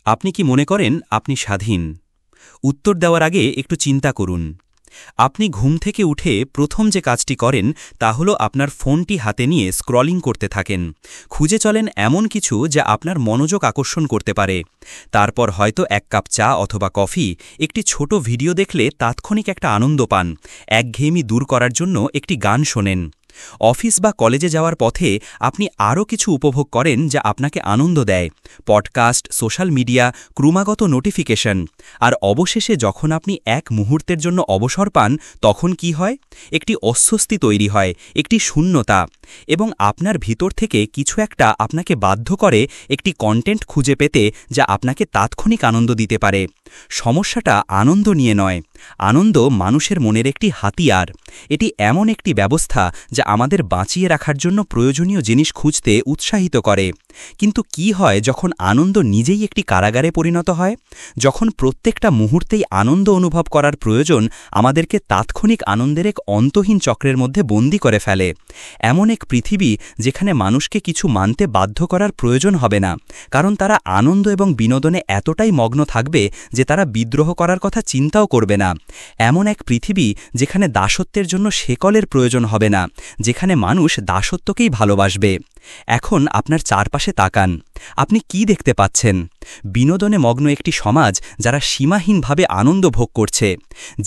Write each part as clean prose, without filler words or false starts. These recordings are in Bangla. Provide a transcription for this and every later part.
আপনি কি মনে করেন আপনি স্বাধীন? উত্তর দেওয়ার আগে একটু চিন্তা করুন। আপনি ঘুম থেকে উঠে প্রথম যে কাজটি করেন তা হল আপনার ফোনটি হাতে নিয়ে স্ক্রলিং করতে থাকেন। খুঁজে চলেন এমন কিছু যা আপনার মনোযোগ আকর্ষণ করতে পারে। তারপর হয়তো এক কাপ চা অথবা কফি, একটি ছোট ভিডিও দেখলে তাৎক্ষণিক একটা আনন্দ পান। একঘেয়েমি দূর করার জন্য একটি গান শোনেন। অফিস বা কলেজে যাওয়ার পথে আপনি আরও কিছু উপভোগ করেন যা আপনাকে আনন্দ দেয়। পডকাস্ট, সোশ্যাল মিডিয়া, ক্রমাগত নোটিফিকেশন। আর অবশেষে যখন আপনি এক মুহূর্তের জন্য অবসর পান, তখন কি হয়? একটি অস্বস্তি তৈরি হয়, একটি শূন্যতা। এবং আপনার ভিতর থেকে কিছু একটা আপনাকে বাধ্য করে একটি কন্টেন্ট খুঁজে পেতে যা আপনাকে তাৎক্ষণিক আনন্দ দিতে পারে। সমস্যাটা আনন্দ নিয়ে নয়। আনন্দ মানুষের মনের একটি হাতিয়ার। এটি এমন একটি ব্যবস্থা যা আমাদের বাঁচিয়ে রাখার জন্য প্রয়োজনীয় জিনিস খুঁজতে উৎসাহিত করে। কিন্তু কি হয় যখন আনন্দ নিজেই একটি কারাগারে পরিণত হয়? যখন প্রত্যেকটা মুহূর্তেই আনন্দ অনুভব করার প্রয়োজন আমাদেরকে তাৎক্ষণিক আনন্দের এক অন্তহীন চক্রের মধ্যে বন্দী করে ফেলে। এমন এক পৃথিবী যেখানে মানুষকে কিছু মানতে বাধ্য করার প্রয়োজন হবে না, কারণ তারা আনন্দ এবং বিনোদনে এতটাই মগ্ন থাকবে যে তারা বিদ্রোহ করার কথা চিন্তাও করবে না। এমন এক পৃথিবী যেখানে দাসত্বের জন্য শেকলের প্রয়োজন হবে না, যেখানে মানুষ দাসত্বকেই ভালোবাসবে। এখন আপনার চারপাশে তাকান। আপনি কি দেখতে পাচ্ছেন? বিনোদনে মগ্ন একটি সমাজ যারা সীমাহীনভাবে আনন্দ ভোগ করছে,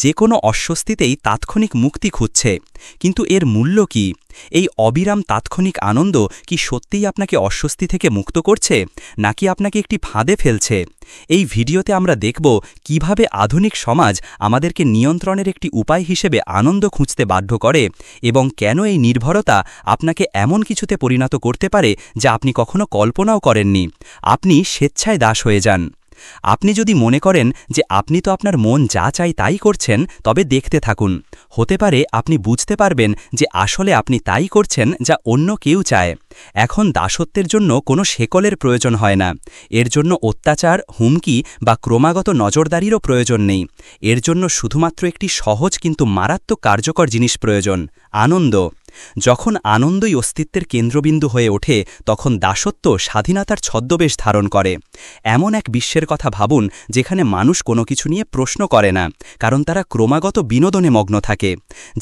যে কোনো অস্বস্তিতেই তাৎক্ষণিক মুক্তি খুঁজছে। কিন্তু এর মূল্য কি? এই অবিরাম তাৎক্ষণিক আনন্দ কি সত্যিই আপনাকে অস্বস্তি থেকে মুক্ত করছে, নাকি আপনাকে একটি ফাঁদে ফেলছে? এই ভিডিওতে আমরা দেখব কিভাবে আধুনিক সমাজ আমাদেরকে নিয়ন্ত্রণের একটি উপায় হিসেবে আনন্দ খুঁজতে বাধ্য করে, এবং কেন এই নির্ভরতা আপনাকে এমন কিছুতে পরিণত করতে পারে যা আপনি কখনো কল্পনাও করেননি। আপনি স্বেচ্ছায় দাস হয়ে যান। আপনি যদি মনে করেন যে আপনি তো আপনার মন যা চাই তাই করছেন, তবে দেখতে থাকুন। হতে পারে আপনি বুঝতে পারবেন যে আসলে আপনি তাই করছেন যা অন্য কেউ চায়। এখন দাসত্বের জন্য কোনো শেকলের প্রয়োজন হয় না। এর জন্য অত্যাচার, হুমকি বা ক্রমাগত নজরদারিরও প্রয়োজন নেই। এর জন্য শুধুমাত্র একটি সহজ কিন্তু মারাত্মক কার্যকর জিনিস প্রয়োজন: আনন্দ। যখন আনন্দই অস্তিত্বের কেন্দ্রবিন্দু হয়ে ওঠে, তখন দাসত্ব স্বাধীনতার ছদ্মবেশ ধারণ করে। এমন এক বিশ্বের কথা ভাবুন যেখানে মানুষ কোনো কিছু নিয়ে প্রশ্ন করে না, কারণ তারা ক্রমাগত বিনোদনে মগ্ন থাকে।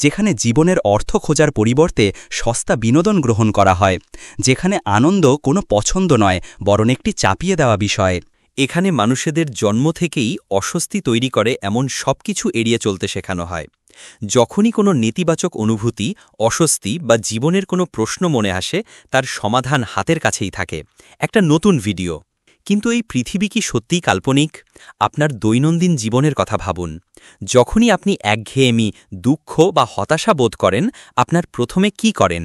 যেখানে জীবনের অর্থ খোঁজার পরিবর্তে সস্তা বিনোদন গ্রহণ করা হয়। যেখানে আনন্দ কোনো পছন্দ নয়, বরং একটি চাপিয়ে দেওয়া বিষয়। এখানে মানুষেদের জন্ম থেকেই অস্বস্তি তৈরি করে এমন সব কিছু এড়িয়ে চলতে শেখানো হয়। যখনই কোনো নেতিবাচক অনুভূতি, অস্বস্তি বা জীবনের কোনো প্রশ্ন মনে আসে, তার সমাধান হাতের কাছেই থাকে: একটা নতুন ভিডিও। কিন্তু এই পৃথিবী কি সত্যিই কাল্পনিক? আপনার দৈনন্দিন জীবনের কথা ভাবুন। যখনই আপনি একঘেয়েমি, দুঃখ বা হতাশা বোধ করেন, আপনার প্রথমে কি করেন?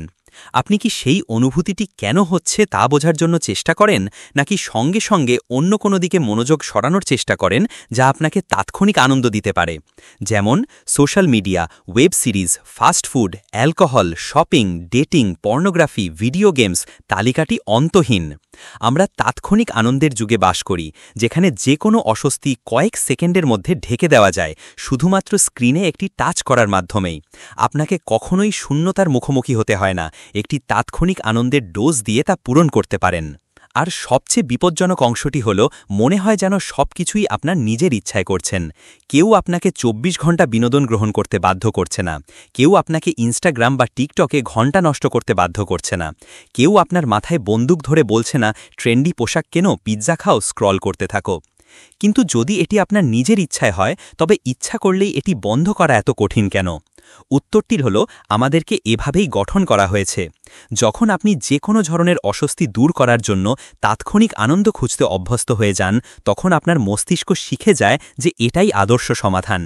আপনি কি সেই অনুভূতিটি কেন হচ্ছে তা বোঝার জন্য চেষ্টা করেন, নাকি সঙ্গে সঙ্গে অন্য কোনো দিকে মনোযোগ সরানোর চেষ্টা করেন যা আপনাকে তাৎক্ষণিক আনন্দ দিতে পারে? যেমন social media, web series, fast food, alcohol, shopping, dating, pornography, video games, তালিকাটি অন্তহীন। আমরা তাৎক্ষণিক আনন্দের যুগে বাস করি, যেখানে যে কোনো অস্বস্তি কয়েক সেকেন্ডের মধ্যে ঢেকে দেওয়া যায় শুধুমাত্র স্ক্রিনে একটি টাচ করার মাধ্যমেই। আপনাকে কখনোই শূন্যতার মুখোমুখি হতে হয় না, একটি তাৎক্ষণিক আনন্দের ডোজ দিয়ে তা পূরণ করতে পারেন। আর সবচেয়ে বিপজ্জনক অংশটি হল, মনে হয় যেন সবকিছুই আপনার নিজের ইচ্ছায় করছেন। কেউ আপনাকে 24 ঘন্টা বিনোদন গ্রহণ করতে বাধ্য করছে না। কেউ আপনাকে ইনস্টাগ্রাম বা টিকটকে ঘন্টা নষ্ট করতে বাধ্য করছে না। কেউ আপনার মাথায় বন্দুক ধরে বলছে না, ট্রেন্ডি পোশাক কেনো, পিৎজা খাও, স্ক্রল করতে থাকো। কিন্তু যদি এটি আপনার নিজের ইচ্ছায় হয়, তবে ইচ্ছা করলেই এটি বন্ধ করা এত কঠিন কেন? উত্তরটি হল, আমাদেরকে এভাবেই গঠন করা হয়েছে। যখন আপনি যে কোনো ধরনের অস্বস্তি দূর করার জন্য তাৎক্ষণিক আনন্দ খুঁজতে অভ্যস্ত হয়ে যান, তখন আপনার মস্তিষ্ক শিখে যায় যে এটাই আদর্শ সমাধান।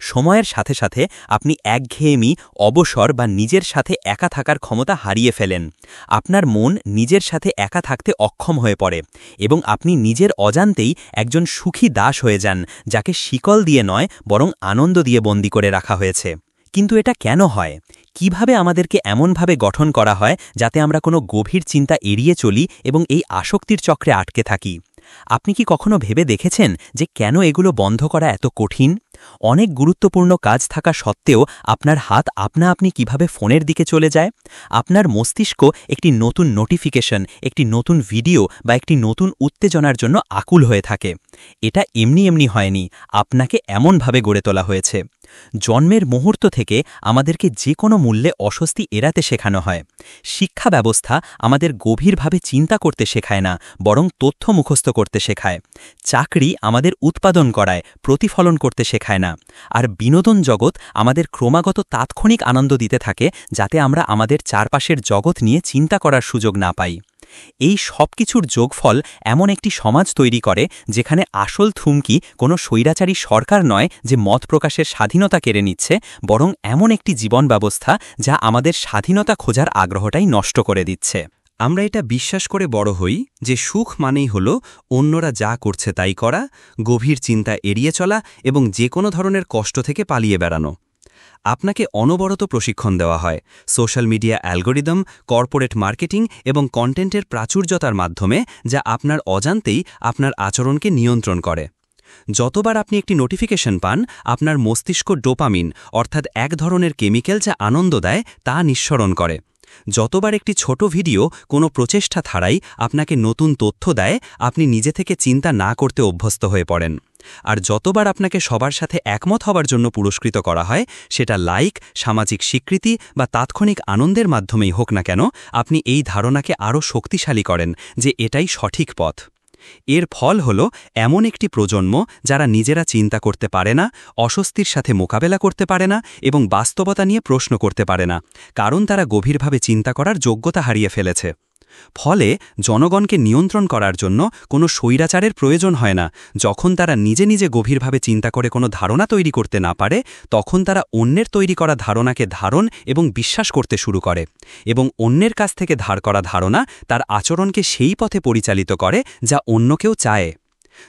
সময়ের সাথে সাথে আপনি একঘেয়েমি, অবসর বা নিজের সাথে একা থাকার ক্ষমতা হারিয়ে ফেলেন। আপনার মন নিজের সাথে একা থাকতে অক্ষম হয়ে পড়ে, এবং আপনি নিজের অজান্তেই একজন সুখী দাস হয়ে যান, যাকে শিকল দিয়ে নয় বরং আনন্দ দিয়ে বন্দী করে রাখা হয়েছে। কিন্তু এটা কেন হয়? কিভাবে আমাদেরকে এমনভাবে গঠন করা হয় যাতে আমরা কোনো গভীর চিন্তা এড়িয়ে চলি এবং এই আসক্তির চক্রে আটকে থাকি? আপনি কি কখনো ভেবে দেখেছেন যে কেন এগুলো বন্ধ করা এত কঠিন? অনেক গুরুত্বপূর্ণ কাজ থাকা সত্ত্বেও আপনার হাত আপনা আপনি কিভাবে ফোনের দিকে চলে যায়? আপনার মস্তিষ্ক একটি নতুন নোটিফিকেশন, একটি নতুন ভিডিও বা একটি নতুন উত্তেজনার জন্য আকুল হয়ে থাকে। এটা এমনি এমনি হয়নি, আপনাকে এমনভাবে গড়ে তোলা হয়েছে। জন্মের মুহূর্ত থেকে আমাদেরকে যে কোনো মূল্যে অস্বস্তি এড়াতে শেখানো হয়। শিক্ষা ব্যবস্থা আমাদের গভীরভাবে চিন্তা করতে শেখায় না, বরং তথ্য মুখস্থ করতে শেখায়। চাকরি আমাদের উৎপাদন করায়, প্রতিফলন করতে শেখায় না। আর বিনোদন জগৎ আমাদের ক্রমাগত তাৎক্ষণিক আনন্দ দিতে থাকে, যাতে আমরা আমাদের চারপাশের জগৎ নিয়ে চিন্তা করার সুযোগ না পাই। এই সব কিছুর যোগফল এমন একটি সমাজ তৈরি করে যেখানে আসল থুমকি কোনো স্বৈরাচারী সরকার নয় যে মত প্রকাশের স্বাধীনতা কেড়ে নিচ্ছে, বরং এমন একটি জীবন ব্যবস্থা যা আমাদের স্বাধীনতা খোঁজার আগ্রহটাই নষ্ট করে দিচ্ছে। আমরা এটা বিশ্বাস করে বড় হই যে সুখ মানেই হল অন্যরা যা করছে তাই করা, গভীর চিন্তা এড়িয়ে চলা এবং যে কোনো ধরনের কষ্ট থেকে পালিয়ে বেড়ানো। আপনাকে অনবরত প্রশিক্ষণ দেওয়া হয় social media algorithm, corporate marketing এবং কন্টেন্টের প্রাচুর্যতার মাধ্যমে, যা আপনার অজান্তেই আপনার আচরণকে নিয়ন্ত্রণ করে। যতবার আপনি একটি নোটিফিকেশন পান, আপনার মস্তিষ্ক ডোপামিন অর্থাৎ এক ধরনের কেমিক্যাল যা আনন্দ দেয় তা নিঃসরণ করে। যতবার একটি ছোট ভিডিও কোনো প্রচেষ্টা ছাড়াই আপনাকে নতুন তথ্য দেয়, আপনি নিজে থেকে চিন্তা না করতে অভ্যস্ত হয়ে পড়েন। আর যতবার আপনাকে সবার সাথে একমত হবার জন্য পুরস্কৃত করা হয়, সেটা লাইক, সামাজিক স্বীকৃতি বা তাৎক্ষণিক আনন্দের মাধ্যমেই হোক না কেন, আপনি এই ধারণাকে আরও শক্তিশালী করেন যে এটাই সঠিক পথ। এর ফল হল এমন একটি প্রজন্ম যারা নিজেরা চিন্তা করতে পারে না, অস্বস্তির সাথে মোকাবেলা করতে পারে না এবং বাস্তবতা নিয়ে প্রশ্ন করতে পারে না, কারণ তারা গভীরভাবে চিন্তা করার যোগ্যতা হারিয়ে ফেলেছে। ফলে জনগণকে নিয়ন্ত্রণ করার জন্য কোনো স্বৈরাচারের প্রয়োজন হয় না। যখন তারা নিজে নিজে গভীরভাবে চিন্তা করে কোনো ধারণা তৈরি করতে না পারে, তখন তারা অন্যের তৈরি করা ধারণাকে ধারণ এবং বিশ্বাস করতে শুরু করে, এবং অন্যের কাছ থেকে ধার করা ধারণা তার আচরণকে সেই পথে পরিচালিত করে যা অন্য কেউ চায়।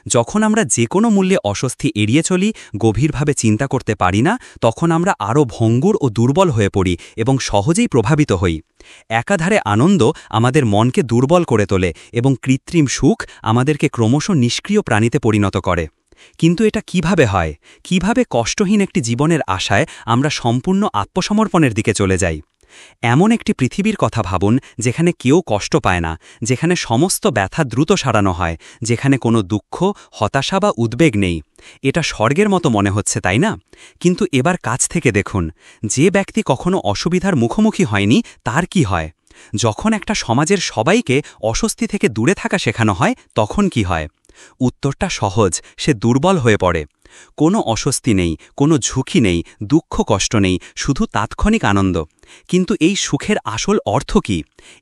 যখন আমরা যে কোনো মূল্যে অস্বস্তি এড়িয়ে চলি, গভীরভাবে চিন্তা করতে পারি না, তখন আমরা আরও ভঙ্গুর ও দুর্বল হয়ে পড়ি এবং সহজেই প্রভাবিত হই। একাধারে আনন্দ আমাদের মনকে দুর্বল করে তোলে এবং কৃত্রিম সুখ আমাদেরকে ক্রমশ নিষ্ক্রিয় প্রাণীতে পরিণত করে। কিন্তু এটা কিভাবে হয়? কিভাবে কষ্টহীন একটি জীবনের আশায় আমরা সম্পূর্ণ আত্মসমর্পণের দিকে চলে যাই? এমন একটি পৃথিবীর কথা ভাবুন যেখানে কেউ কষ্ট পায় না, যেখানে সমস্ত ব্যথা দ্রুত সারানো হয়, যেখানে কোনো দুঃখ, হতাশা বা উদ্বেগ নেই। এটা স্বর্গের মতো মনে হচ্ছে, তাই না? কিন্তু এবার কাছ থেকে দেখুন, যে ব্যক্তি কখনো অসুবিধার মুখোমুখি হয়নি তার কি হয়? যখন একটা সমাজের সবাইকে অস্বস্তি থেকে দূরে থাকা শেখানো হয়, তখন কি হয়? উত্তরটা সহজ, সে দুর্বল হয়ে পড়ে। কোনো অস্বস্তি নেই, কোনো ঝুঁকি নেই, দুঃখ কষ্ট নেই, শুধু তাৎক্ষণিক আনন্দ। কিন্তু এই সুখের আসল অর্থ কি?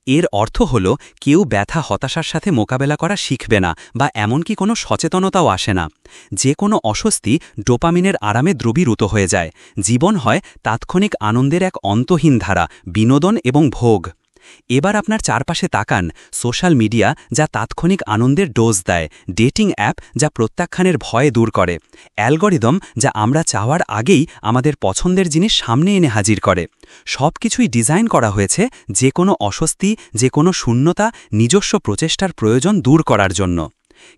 এর অর্থ হল কেউ ব্যথা হতাশার সাথে মোকাবেলা করা শিখবে না, বা এমনকি কোনো সচেতনতাও আসে না। যে কোনো অস্বস্তি ডোপামিনের আরামে দ্রবীভূত হয়ে যায়। জীবন হয় তাৎক্ষণিক আনন্দের এক অন্তহীন ধারা, বিনোদন এবং ভোগ। এবার আপনার চারপাশে তাকান, সোশ্যাল মিডিয়া যা তাৎক্ষণিক আনন্দের ডোজ দেয়, ডেটিং অ্যাপ যা প্রত্যাখ্যানের ভয় দূর করে, অ্যালগরিদম যা আমরা চাওয়ার আগেই আমাদের পছন্দের জিনিস সামনে এনে হাজির করে। সব কিছুই ডিজাইন করা হয়েছে যে কোনো অস্বস্তি, যে কোনো শূন্যতা, নিজস্ব প্রচেষ্টার প্রয়োজন দূর করার জন্য।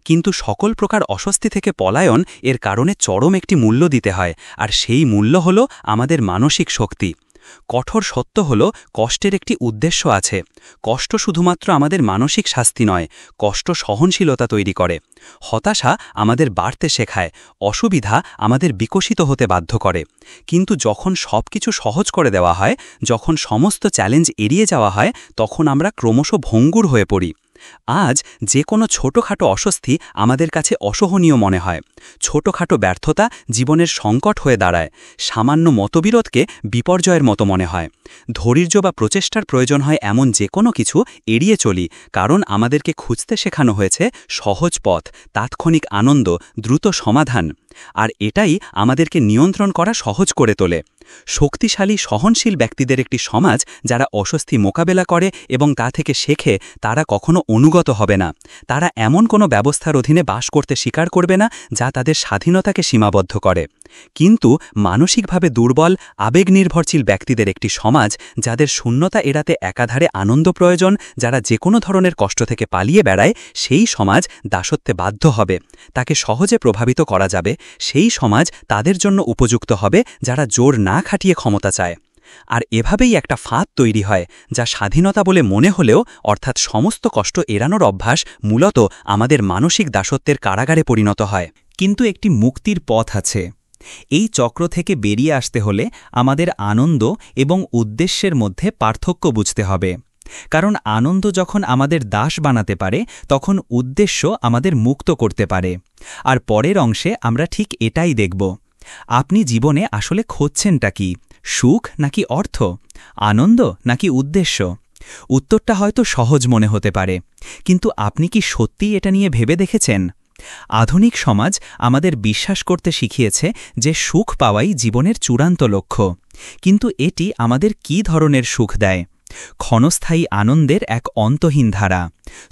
কিন্তু সকল প্রকার অস্বস্তি থেকে পলায়ন এর কারণে চরম একটি মূল্য দিতে হয়, আর সেই মূল্য হল আমাদের মানসিক শক্তি। কঠোর সত্য হল, কষ্টের একটি উদ্দেশ্য আছে। কষ্ট শুধুমাত্র আমাদের মানসিক শাস্তি নয়, কষ্ট সহনশীলতা তৈরি করে। হতাশা আমাদের বাড়তে শেখায়, অসুবিধা আমাদের বিকশিত হতে বাধ্য করে। কিন্তু যখন সবকিছু সহজ করে দেওয়া হয়, যখন সমস্ত চ্যালেঞ্জ এড়িয়ে যাওয়া হয়, তখন আমরা ক্রমশ ভঙ্গুর হয়ে পড়ি। আজ যে কোনো ছোটখাটো অস্বস্তি আমাদের কাছে অসহনীয় মনে হয়। ছোটখাটো ব্যর্থতা জীবনের সংকট হয়ে দাঁড়ায়। সামান্য মতবিরোধকে বিপর্যয়ের মতো মনে হয়। ধৈর্য বা প্রচেষ্টার প্রয়োজন হয় এমন যে কোনো কিছু এড়িয়ে চলি, কারণ আমাদেরকে খুঁজতে শেখানো হয়েছে সহজ পথ, তাৎক্ষণিক আনন্দ, দ্রুত সমাধান। আর এটাই আমাদেরকে নিয়ন্ত্রণ করা সহজ করে তোলে। শক্তিশালী সহনশীল ব্যক্তিদের একটি সমাজ যারা অস্বস্তি মোকাবেলা করে এবং তা থেকে শেখে, তারা কখনো অনুগত হবে না। তারা এমন কোনো ব্যবস্থার অধীনে বাস করতে স্বীকার করবে না যা তাদের স্বাধীনতাকে সীমাবদ্ধ করে। কিন্তু মানসিকভাবে দুর্বল, আবেগনির্ভরশীল ব্যক্তিদের একটি সমাজ যাদের শূন্যতা এড়াতে একাধারে আনন্দ প্রয়োজন, যারা যে কোনো ধরনের কষ্ট থেকে পালিয়ে বেড়ায়, সেই সমাজ দাসত্বে বাধ্য হবে। তাকে সহজে প্রভাবিত করা যাবে। সেই সমাজ তাদের জন্য উপযুক্ত হবে যারা জোর না খাটিয়ে ক্ষমতা চায়। আর এভাবেই একটা ফাঁদ তৈরি হয় যা স্বাধীনতা বলে মনে হলেও অর্থাৎ সমস্ত কষ্ট এড়ানোর অভ্যাস মূলত আমাদের মানসিক দাসত্বের কারাগারে পরিণত হয়। কিন্তু একটি মুক্তির পথ আছে। এই চক্র থেকে বেরিয়ে আসতে হলে আমাদের আনন্দ এবং উদ্দেশ্যের মধ্যে পার্থক্য বুঝতে হবে। কারণ আনন্দ যখন আমাদের দাস বানাতে পারে তখন উদ্দেশ্য আমাদের মুক্ত করতে পারে। আর পরের অংশে আমরা ঠিক এটাই দেখব। আপনি জীবনে আসলে খুঁজছেনটা কি? সুখ নাকি অর্থ? আনন্দ নাকি উদ্দেশ্য? উত্তরটা হয়তো সহজ মনে হতে পারে, কিন্তু আপনি কি সত্যিই এটা নিয়ে ভেবে দেখেছেন? আধুনিক সমাজ আমাদের বিশ্বাস করতে শিখিয়েছে যে সুখ পাওয়াই জীবনের চূড়ান্ত লক্ষ্য। কিন্তু এটি আমাদের কী ধরনের সুখ দেয়? ক্ষণস্থায়ী আনন্দের এক অন্তহীন ধারা,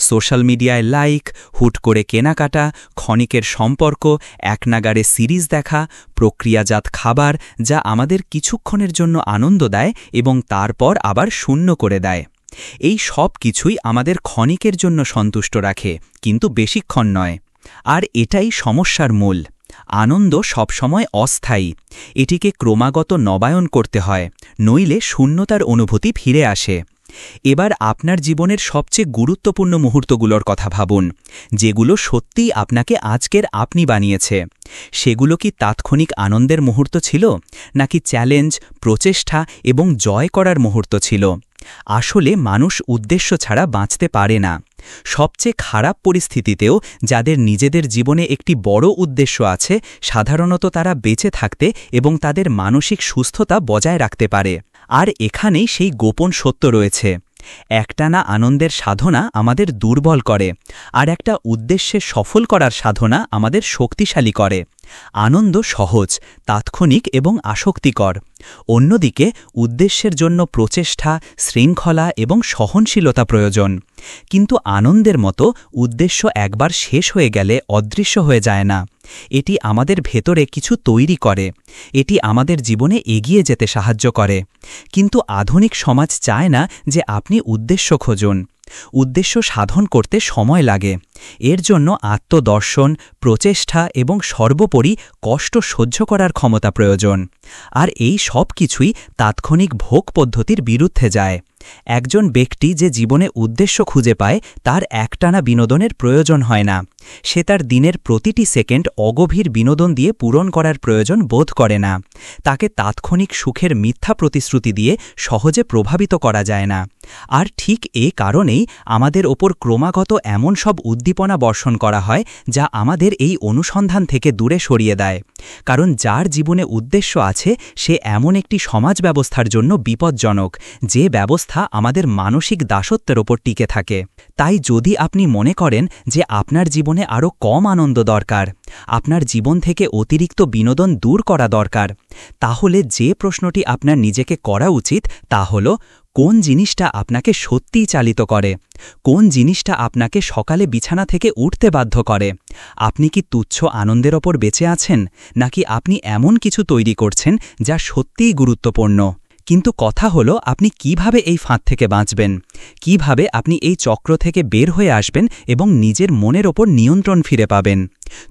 সোশ্যাল মিডিয়ায় লাইক, হুট করে কেনাকাটা, ক্ষণিকের সম্পর্ক, একনাগাড়ে সিরিজ দেখা, প্রক্রিয়াজাত খাবার যা আমাদের কিছুক্ষণের জন্য আনন্দ দেয় এবং তারপর আবার শূন্য করে দেয়। এই সব কিছুই আমাদের ক্ষণিকের জন্য সন্তুষ্ট রাখে, কিন্তু বেশিক্ষণ নয়। আর এটাই সমস্যার মূল। আনন্দ সবসময় অস্থায়ী, এটিকে ক্রমাগত নবায়ন করতে হয়, নইলে শূন্যতার অনুভূতি ফিরে আসে। এবার আপনার জীবনের সবচেয়ে গুরুত্বপূর্ণ মুহূর্তগুলোর কথা ভাবুন, যেগুলো সত্যিই আপনাকে আজকের আপনি বানিয়েছে। সেগুলো কি তাৎক্ষণিক আনন্দের মুহূর্ত ছিল, নাকি চ্যালেঞ্জ, প্রচেষ্টা এবং জয় করার মুহূর্ত ছিল? আসলে মানুষ উদ্দেশ্য ছাড়া বাঁচতে পারে না। সবচেয়ে খারাপ পরিস্থিতিতেও যাদের নিজেদের জীবনে একটি বড় উদ্দেশ্য আছে, সাধারণত তারা বেঁচে থাকতে এবং তাদের মানসিক সুস্থতা বজায় রাখতে পারে। আর এখানেই সেই গোপন সত্য রয়েছে। একটানা আনন্দের সাধনা আমাদের দুর্বল করে, আর একটা উদ্দেশ্যে সফল করার সাধনা আমাদের শক্তিশালী করে। আনন্দ সহজ, তাৎক্ষণিক এবং আসক্তিকর। অন্যদিকে উদ্দেশ্যের জন্য প্রচেষ্টা, শৃঙ্খলা এবং সহনশীলতা প্রয়োজন। কিন্তু আনন্দের মতো উদ্দেশ্য একবার শেষ হয়ে গেলে অদৃশ্য হয়ে যায় না। এটি আমাদের ভেতরে কিছু তৈরি করে, এটি আমাদের জীবনে এগিয়ে যেতে সাহায্য করে। কিন্তু আধুনিক সমাজ চায় না যে আপনি উদ্দেশ্য খুঁজুন। উদ্দেশ্য সাধন করতে সময় লাগে। এর জন্য আত্মদর্শন, প্রচেষ্টা এবং সর্বোপরি কষ্ট সহ্য করার ক্ষমতা প্রয়োজন। আর এই সব কিছুই তাৎক্ষণিক ভোগ পদ্ধতির বিরুদ্ধে যায়। একজন ব্যক্তি যে জীবনে উদ্দেশ্য খুঁজে পায়, তার একটানা বিনোদনের প্রয়োজন হয় না। সে তার দিনের প্রতিটি সেকেন্ড অগভীর বিনোদন দিয়ে পূরণ করার প্রয়োজন বোধ করে না। তাকে তাৎক্ষণিক সুখের মিথ্যা প্রতিশ্রুতি দিয়ে সহজে প্রভাবিত করা যায় না। আর ঠিক এ কারণেই আমাদের ওপর ক্রমাগত এমন সব উদ্দীপনা বর্ষণ করা হয় যা আমাদের এই অনুসন্ধান থেকে দূরে সরিয়ে দেয়। কারণ যার জীবনে উদ্দেশ্য আছে সে এমন একটি সমাজ ব্যবস্থার জন্য বিপজ্জনক, যে ব্যবস্থা আমাদের মানসিক দাসত্বের ওপর টিকে থাকে। তাই যদি আপনি মনে করেন যে আপনার জীবনে আরও কম আনন্দ দরকার, আপনার জীবন থেকে অতিরিক্ত বিনোদন দূর করা দরকার, তাহলে যে প্রশ্নটি আপনার নিজেকে করা উচিত তা হল, কোন জিনিসটা আপনাকে সত্যিই চালিত করে? কোন জিনিসটা আপনাকে সকালে বিছানা থেকে উঠতে বাধ্য করে? আপনি কি তুচ্ছ আনন্দের ওপর বেঁচে আছেন, নাকি আপনি এমন কিছু তৈরি করছেন যা সত্যিই গুরুত্বপূর্ণ? কিন্তু কথা হলো, আপনি কিভাবে এই ফাঁদ থেকে বাঁচবেন? কিভাবে আপনি এই চক্র থেকে বের হয়ে আসবেন এবং নিজের মনের ওপর নিয়ন্ত্রণ ফিরে পাবেন?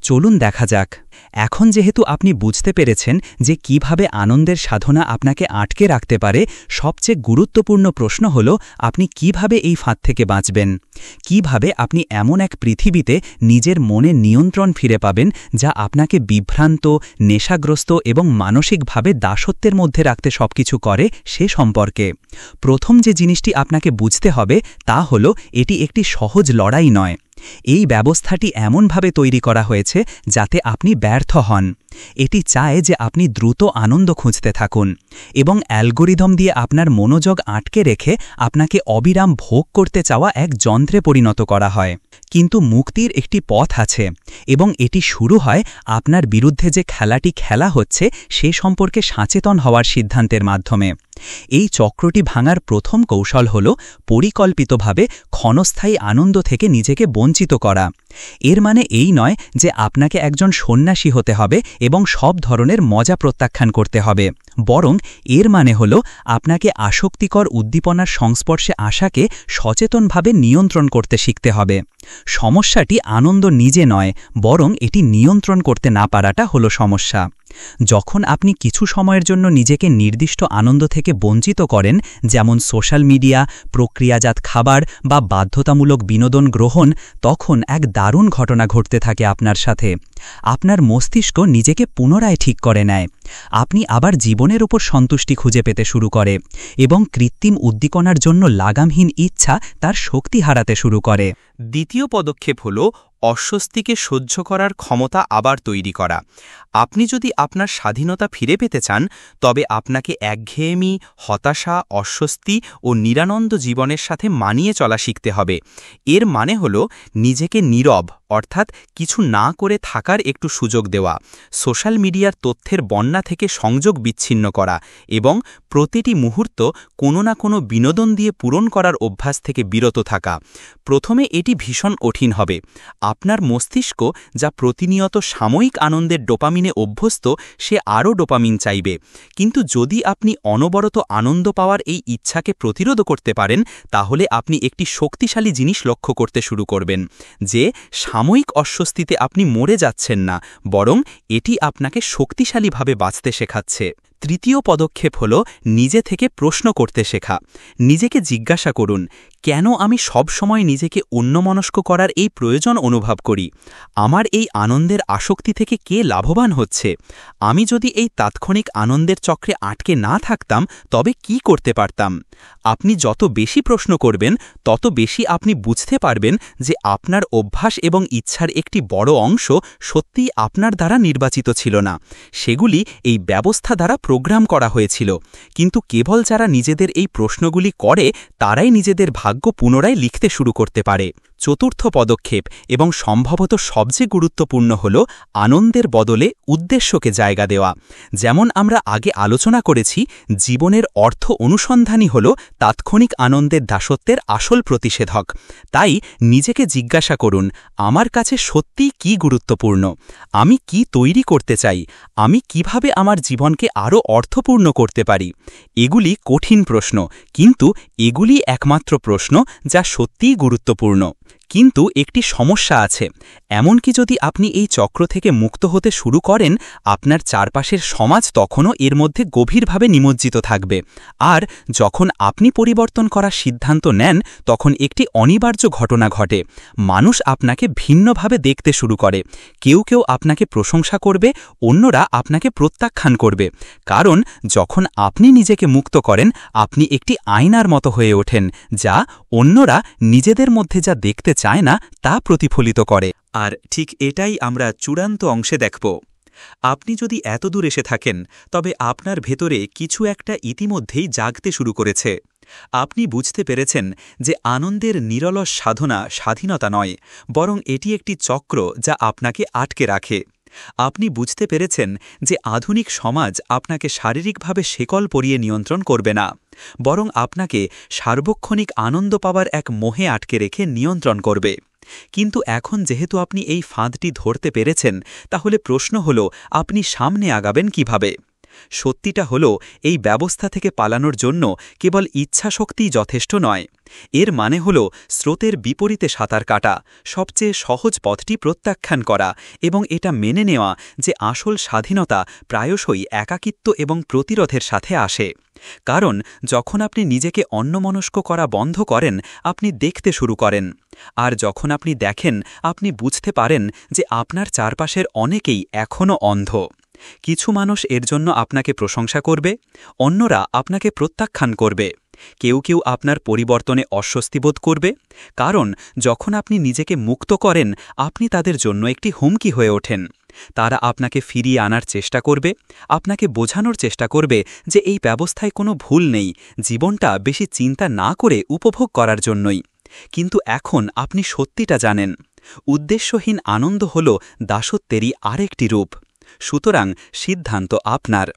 চলুন দেখা যাক। এখন যেহেতু আপনি বুঝতে পেরেছেন যে কিভাবে আনন্দের সাধনা আপনাকে আটকে রাখতে পারে, সবচেয়ে গুরুত্বপূর্ণ প্রশ্ন হল, আপনি কিভাবে এই ফাঁদ থেকে বাঁচবেন? কিভাবে আপনি এমন এক পৃথিবীতে নিজের মনে নিয়ন্ত্রণ ফিরে পাবেন যা আপনাকে বিভ্রান্ত, নেশাগ্রস্ত এবং মানসিকভাবে দাসত্বের মধ্যে রাখতে সবকিছু করে সে সম্পর্কে প্রথম যে জিনিসটি আপনাকে বুঝতে হবে তা হল, এটি একটি সহজ লড়াই নয়। এই ব্যবস্থাটি এমনভাবে তৈরি করা হয়েছে যাতে আপনি ব্যর্থ হন। এটি চায় যে আপনি দ্রুত আনন্দ খুঁজতে থাকুন এবং অ্যালগোরিদম দিয়ে আপনার মনোযোগ আটকে রেখে আপনাকে অবিরাম ভোগ করতে চাওয়া এক যন্ত্রে পরিণত করা হয়। কিন্তু মুক্তির একটি পথ আছে এবং এটি শুরু হয় আপনার বিরুদ্ধে যে খেলাটি খেলা হচ্ছে সে সম্পর্কে সচেতন হওয়ার সিদ্ধান্তের মাধ্যমে। এই চক্রটি ভাঙার প্রথম কৌশল হল পরিকল্পিতভাবে ক্ষণস্থায়ী আনন্দ থেকে নিজেকে বঞ্চিত করা। এর মানে এই নয় যে আপনাকে একজন সন্ন্যাসী হতে হবে এবং সব ধরনের মজা প্রত্যাখ্যান করতে হবে, বরং এর মানে হল আপনাকে আসক্তিকর উদ্দীপনার সংস্পর্শে আসাকে সচেতনভাবে নিয়ন্ত্রণ করতে শিখতে হবে। সমস্যাটি আনন্দ নিজে নয়, বরং এটি নিয়ন্ত্রণ করতে না পারাটা হল সমস্যা। যখন আপনি কিছু সময়ের জন্য নিজেকে নির্দিষ্ট আনন্দ থেকে বঞ্চিত করেন, যেমন সোশ্যাল মিডিয়া, প্রক্রিয়াজাত খাবার বা বাধ্যতামূলক বিনোদন গ্রহণ, তখন এক দারুণ ঘটনা ঘটতে থাকে আপনার সাথে। আপনার মস্তিষ্ক নিজেকে পুনরায় ঠিক করে নেয়। আপনি আবার জীবনের উপর সন্তুষ্টি খুঁজে পেতে শুরু করে এবং কৃত্রিম উদ্দীপনার জন্য লাগামহীন ইচ্ছা তার শক্তি হারাতে শুরু করে। দ্বিতীয় পদক্ষেপ হল অস্বস্তিকে সহ্য করার ক্ষমতা আবার তৈরি করা। আপনি যদি আপনার স্বাধীনতা ফিরে পেতে চান, তবে আপনাকে একঘেয়েমি, হতাশা, অস্বস্তি ও নিরানন্দ জীবনের সাথে মানিয়ে চলা শিখতে হবে। এর মানে হল নিজেকে নীরব, অর্থাৎ কিছু না করে থাকার একটু সুযোগ দেওয়া, সোশ্যাল মিডিয়ার তথ্যের বন্যা থেকে সংযোগ বিচ্ছিন্ন করা এবং প্রতিটি মুহূর্ত কোনো না কোনো বিনোদন দিয়ে পূরণ করার অভ্যাস থেকে বিরত থাকা। প্রথমে এটি ভীষণ কঠিন হবে। আপনার মস্তিষ্ক, যা প্রতিনিয়ত সাময়িক আনন্দের ডোপামিনে অভ্যস্ত, সে আরও ডোপামিন চাইবে। কিন্তু যদি আপনি অনবরত আনন্দ পাওয়ার এই ইচ্ছাকে প্রতিরোধ করতে পারেন, তাহলে আপনি একটি শক্তিশালী জিনিস লক্ষ্য করতে শুরু করবেন, যে সাময়িক অস্বস্তিতে আপনি মরে যাচ্ছেন না, বরং এটি আপনাকে শক্তিশালীভাবে বাঁচতে শেখাচ্ছে। তৃতীয় পদক্ষেপ হল নিজে থেকে প্রশ্ন করতে শেখা। নিজেকে জিজ্ঞাসা করুন, কেন আমি সব সময় নিজেকে অন্যমনস্ক করার এই প্রয়োজন অনুভব করি? আমার এই আনন্দের আসক্তি থেকে কে লাভবান হচ্ছে? আমি যদি এই তাৎক্ষণিক আনন্দের চক্রে আটকে না থাকতাম, তবে কি করতে পারতাম? আপনি যত বেশি প্রশ্ন করবেন, তত বেশি আপনি বুঝতে পারবেন যে আপনার অভ্যাস এবং ইচ্ছার একটি বড় অংশ সত্যিই আপনার দ্বারা নির্বাচিত ছিল না। সেগুলি এই ব্যবস্থা দ্বারা প্রোগ্রাম করা হয়েছিল। কিন্তু কেবল যারা নিজেদের এই প্রশ্নগুলি করে, তারাই নিজেদের ভাগ্য পুনরায় লিখতে শুরু করতে পারে। চতুর্থ পদক্ষেপ এবং সম্ভবত সবচেয়ে গুরুত্বপূর্ণ হল আনন্দের বদলে উদ্দেশ্যকে জায়গা দেওয়া। যেমন আমরা আগে আলোচনা করেছি, জীবনের অর্থ অনুসন্ধানই হল তাৎক্ষণিক আনন্দের দাসত্বের আসল প্রতিষেধক। তাই নিজেকে জিজ্ঞাসা করুন, আমার কাছে সত্যিই কি গুরুত্বপূর্ণ? আমি কি তৈরি করতে চাই? আমি কিভাবে আমার জীবনকে আরও অর্থপূর্ণ করতে পারি? এগুলি কঠিন প্রশ্ন, কিন্তু এগুলি একমাত্র প্রশ্ন যা সত্যিই গুরুত্বপূর্ণ। কিন্তু একটি সমস্যা আছে। এমনকি যদি আপনি এই চক্র থেকে মুক্ত হতে শুরু করেন, আপনার চারপাশের সমাজ তখনও এর মধ্যে গভীরভাবে নিমজ্জিত থাকবে। আর যখন আপনি পরিবর্তন করার সিদ্ধান্ত নেন, তখন একটি অনিবার্য ঘটনা ঘটে। মানুষ আপনাকে ভিন্নভাবে দেখতে শুরু করে। কেউ কেউ আপনাকে প্রশংসা করবে, অন্যরা আপনাকে প্রত্যাখ্যান করবে। কারণ যখন আপনি নিজেকে মুক্ত করেন, আপনি একটি আয়নার মতো হয়ে ওঠেন, যা অন্যরা নিজেদের মধ্যে যা দেখতে চায় না তা প্রতিফলিত করে। আর ঠিক এটাই আমরা চূড়ান্ত অংশে দেখব। আপনি যদি এতদূর এসে থাকেন, তবে আপনার ভেতরে কিছু একটা ইতিমধ্যেই জাগতে শুরু করেছে। আপনি বুঝতে পেরেছেন যে আনন্দের নিরলস সাধনা স্বাধীনতা নয়, বরং এটি একটি চক্র যা আপনাকে আটকে রাখে। আপনি বুঝতে পেরেছেন যে আধুনিক সমাজ আপনাকে শারীরিকভাবে শেকল পরিয়ে নিয়ন্ত্রণ করবে না, বরং আপনাকে সার্বক্ষণিক আনন্দ পাওয়ার এক মোহে আটকে রেখে নিয়ন্ত্রণ করবে। কিন্তু এখন যেহেতু আপনি এই ফাঁদটি ধরতে পেরেছেন, তাহলে প্রশ্ন হল, আপনি সামনে আগাবেন কিভাবে? সত্যিটা হল, এই ব্যবস্থা থেকে পালানোর জন্য কেবল ইচ্ছাশক্তিই যথেষ্ট নয়। এর মানে হল স্রোতের বিপরীতে সাঁতার কাটা, সবচেয়ে সহজ পথটি প্রত্যাখ্যান করা এবং এটা মেনে নেওয়া যে আসল স্বাধীনতা প্রায়শই একাকিত্ব এবং প্রতিরোধের সাথে আসে। কারণ যখন আপনি নিজেকে অন্যমনস্ক করা বন্ধ করেন, আপনি দেখতে শুরু করেন। আর যখন আপনি দেখেন, আপনি বুঝতে পারেন যে আপনার চারপাশের অনেকেই এখনও অন্ধ। কিছু মানুষ এর জন্য আপনাকে প্রশংসা করবে, অন্যরা আপনাকে প্রত্যাখ্যান করবে। কেউ কেউ আপনার পরিবর্তনে অস্বস্তি বোধ করবে, কারণ যখন আপনি নিজেকে মুক্ত করেন, আপনি তাদের জন্য একটি হুমকি হয়ে ওঠেন। তারা আপনাকে ফিরিয়ে আনার চেষ্টা করবে, আপনাকে বোঝানোর চেষ্টা করবে যে এই ব্যবস্থায় কোনো ভুল নেই, জীবনটা বেশি চিন্তা না করে উপভোগ করার জন্যই। কিন্তু এখন আপনি সত্যিটা জানেন, উদ্দেশ্যহীন আনন্দ হল দাসত্বেরই আরেকটি রূপ। সুতরাং সিদ্ধান্ত আপনার।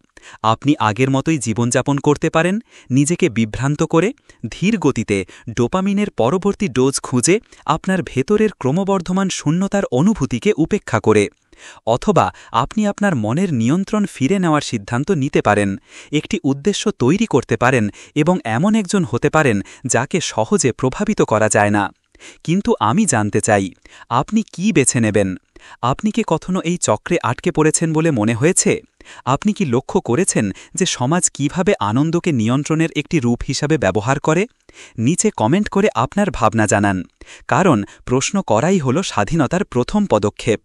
আপনি আগের মতোই জীবনযাপন করতে পারেন, নিজেকে বিভ্রান্ত করে, ধীর গতিতে ডোপামিনের পরবর্তী ডোজ খুঁজে, আপনার ভেতরের ক্রমবর্ধমান শূন্যতার অনুভূতিকে উপেক্ষা করে। অথবা আপনি আপনার মনের নিয়ন্ত্রণ ফিরে নেওয়ার সিদ্ধান্ত নিতে পারেন, একটি উদ্দেশ্য তৈরি করতে পারেন এবং এমন একজন হতে পারেন যাকে সহজে প্রভাবিত করা যায় না। কিন্তু আমি জানতে চাই, আপনি কি বেছে নেবেন? আপনি কি কখনো এই চক্রে আটকে পড়েছেন বলে মনে হয়েছে? আপনি কি লক্ষ্য করেছেন যে সমাজ কিভাবে আনন্দকে নিয়ন্ত্রণের একটি রূপ হিসাবে ব্যবহার করে? নিচে কমেন্ট করে আপনার ভাবনা জানান, কারণ প্রশ্ন করাই হল স্বাধীনতার প্রথম পদক্ষেপ।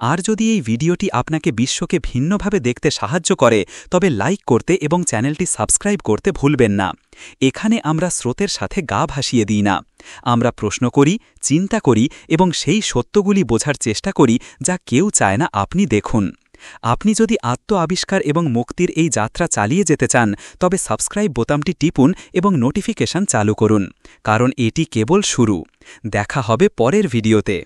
আর যদি এই ভিডিওটি আপনাকে বিশ্বকে ভিন্নভাবে দেখতে সাহায্য করে, তবে লাইক করতে এবং চ্যানেলটি সাবস্ক্রাইব করতে ভুলবেন না। এখানে আমরা স্রোতের সাথে গা ভাসিয়ে দিই না, আমরা প্রশ্ন করি, চিন্তা করি এবং সেই সত্যগুলি বোঝার চেষ্টা করি যা কেউ চায় না আপনি দেখুন। আপনি যদি আত্ম আবিষ্কার এবং মুক্তির এই যাত্রা চালিয়ে যেতে চান, তবে সাবস্ক্রাইব বোতামটি টিপুন এবং নোটিফিকেশন চালু করুন, কারণ এটি কেবল শুরু। দেখা হবে পরের ভিডিওতে।